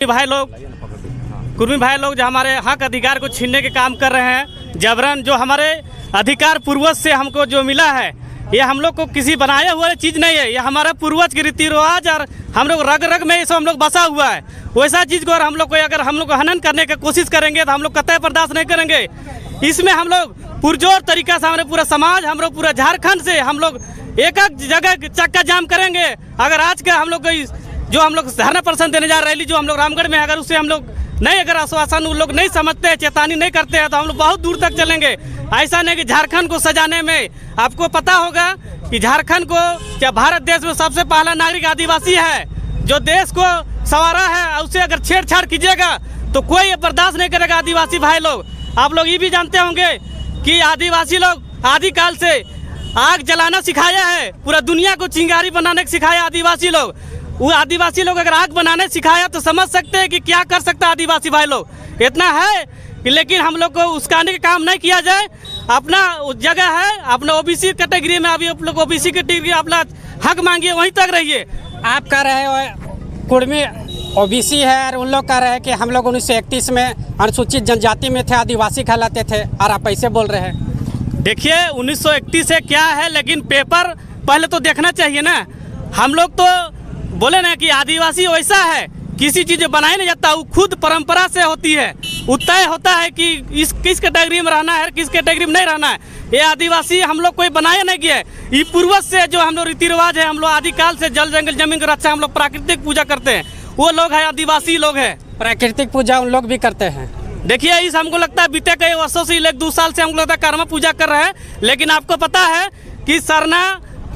कुर्मी भाई लोग जो हमारे हक अधिकार को छीनने के काम कर रहे हैं, जबरन जो हमारे अधिकार पूर्वज से हमको जो मिला है, ये हम लोग को किसी बनाया हुआ चीज़ नहीं है। ये हमारा पूर्वज के रीति रिवाज और हम लोग रग रग में ये सब हम लोग बसा हुआ है। वैसा चीज़ को अगर हम लोग हनन करने की कोशिश करेंगे तो हम लोग कतई बर्दाश्त नहीं करेंगे। इसमें हम लोग पुरजोर तरीका से हमारे पूरा समाज, हम लोग पूरा झारखंड से हम लोग एक जगह चक्का जाम करेंगे। अगर आज का हम लोग जो हम लोग धरना प्रदर्शन देने जा रहे हैं, जो हम लोग रामगढ़ में, अगर उससे हम लोग नहीं, अगर आश्वासन उन लोग नहीं समझते हैं, चेतावनी नहीं करते हैं, तो हम लोग बहुत दूर तक चलेंगे। ऐसा नहीं कि झारखंड को सजाने में, आपको पता होगा कि झारखंड को क्या भारत देश में सबसे पहला नागरिक आदिवासी है जो देश को संवारा है। उससे अगर छेड़छाड़ कीजिएगा तो कोई बर्दाश्त नहीं करेगा। आदिवासी भाई लोग, आप लोग ये भी जानते होंगे कि आदिवासी लोग आदिकाल से आग जलाना सिखाया है, पूरा दुनिया को चिंगारी बनाने सिखाया आदिवासी लोग। वो आदिवासी लोग अगर आग बनाने सिखाया तो समझ सकते हैं कि क्या कर सकता है आदिवासी भाई लोग। इतना है कि लेकिन हम लोग को उसकाने का काम नहीं किया जाए। अपना जगह है, अपना ओबीसी कैटेगरी में, अभी आप लोग ओबीसी कैटेगरी अपना हक मांगिए, वहीं तक रहिए। आप कह रहे हो कुर्मी ओबीसी है और उन लोग कह रहे हैं कि हम लोग 1931 में अनुसूचित जनजाति में थे, आदिवासी कहलाते थे, और आप ऐसे बोल रहे हैं। देखिए 1931 से क्या है, लेकिन पेपर पहले तो देखना चाहिए ना। हम लोग तो बोले ना कि आदिवासी वैसा है, किसी चीज़ बनाया नहीं जाता, वो खुद परंपरा से होती है। वो तय होता है कि किस कैटेगरी में रहना है, किस कैटेगरी में नहीं रहना है। ये आदिवासी हम लोग कोई बनाया नहीं गया है। ये पूर्वज से जो हम लोग रीति रिवाज है, हम लोग आदिकाल से जल जंगल जमीन की रक्षा, हम लोग प्राकृतिक पूजा करते हैं। वो लोग है आदिवासी लोग हैं, प्राकृतिक पूजा उन लोग भी करते हैं। देखिए इस हमको लगता है बीते कई वर्षों से, 1-2 साल से हमको लगता है कर्मा पूजा कर रहे हैं। लेकिन आपको पता है कि सरना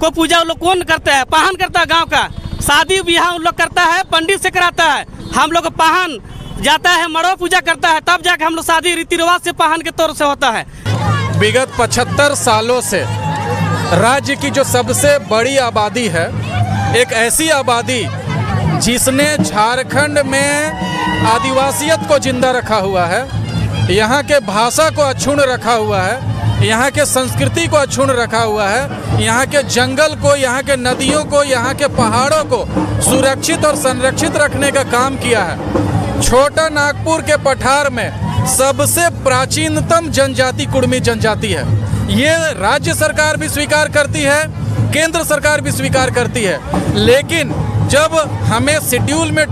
को पूजा वो लोग कौन करते हैं? पाहन करता है। गाँव का शादी ब्याह उन लोग करता है, पंडित से कराता है। हम लोग पाहन जाता है, मड़वा पूजा करता है, तब जाके हम लोग शादी रीति रिवाज से पाहन के तौर से होता है। विगत 75 सालों से राज्य की जो सबसे बड़ी आबादी है, एक ऐसी आबादी जिसने झारखंड में आदिवासियत को जिंदा रखा हुआ है, यहाँ के भाषा को अक्षुण्ण रखा हुआ है, यहाँ के संस्कृति को अक्षुण्ण रखा हुआ है, यहाँ के जंगल को, यहाँ के नदियों को, यहाँ के पहाड़ों को सुरक्षित और संरक्षित रखने का काम किया है। छोटा नागपुर के पठार में सबसे प्राचीनतम जनजाति कुर्मी जनजाति है। ये राज्य सरकार भी स्वीकार करती है, केंद्र सरकार भी स्वीकार करती है। लेकिन जब हमें शेड्यूल में,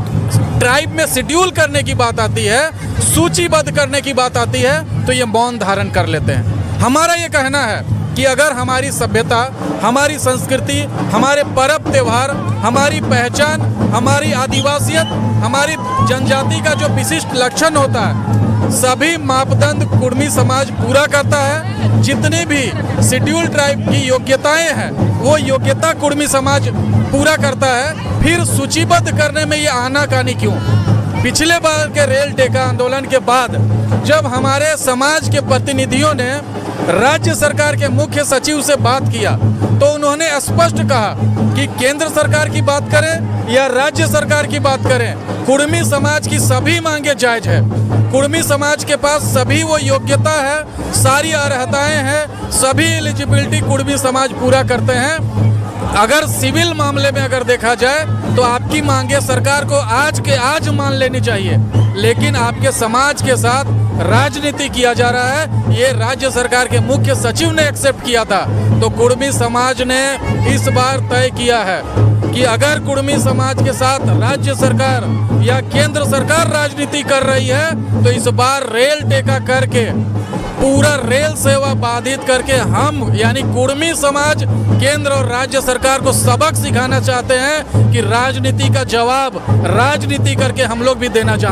ट्राइब में शेड्यूल करने की बात आती है, सूचीबद्ध करने की बात आती है, तो ये मौन धारण कर लेते हैं। हमारा ये कहना है कि अगर हमारी सभ्यता, हमारी संस्कृति, हमारे पर्व त्योहार, हमारी पहचान, हमारी आदिवासियत, हमारी जनजाति का जो विशिष्ट लक्षण होता है, सभी मापदंड कुर्मी समाज पूरा करता है। जितनी भी शेड्यूल ट्राइब की योग्यताएं हैं, वो योग्यता कुर्मी समाज पूरा करता है। फिर सूचीबद्ध करने में ये आनाकानी क्यों? पिछले बार के रेल टेका आंदोलन के बाद जब हमारे समाज के प्रतिनिधियों ने राज्य सरकार के मुख्य सचिव से बात किया, तो उन्होंने स्पष्ट कहा कि केंद्र सरकार की बात करें या राज्य सरकार की बात करें, कुर्मी समाज की सभी मांगे जायज है। कुर्मी समाज के पास सभी वो योग्यता है, सारी अर्हताएं हैं, सभी एलिजिबिलिटी कुर्मी समाज पूरा करते हैं। अगर सिविल मामले में अगर देखा जाए तो आपकी मांगे सरकार को आज के आज मान लेनी चाहिए, लेकिन आपके समाज के साथ राजनीति किया जा रहा है। ये राज्य सरकार के मुख्य सचिव ने एक्सेप्ट किया था। तो कुर्मी समाज ने इस बार तय किया है कि अगर कुर्मी समाज के साथ राज्य सरकार या केंद्र सरकार राजनीति कर रही है, तो इस बार रेल टेका करके, पूरा रेल सेवा बाधित करके हम यानी कुर्मी समाज केंद्र और राज्य सरकार को सबक सिखाना चाहते हैं कि राजनीति का जवाब राजनीति करके हम लोग भी देना चाहते हैं।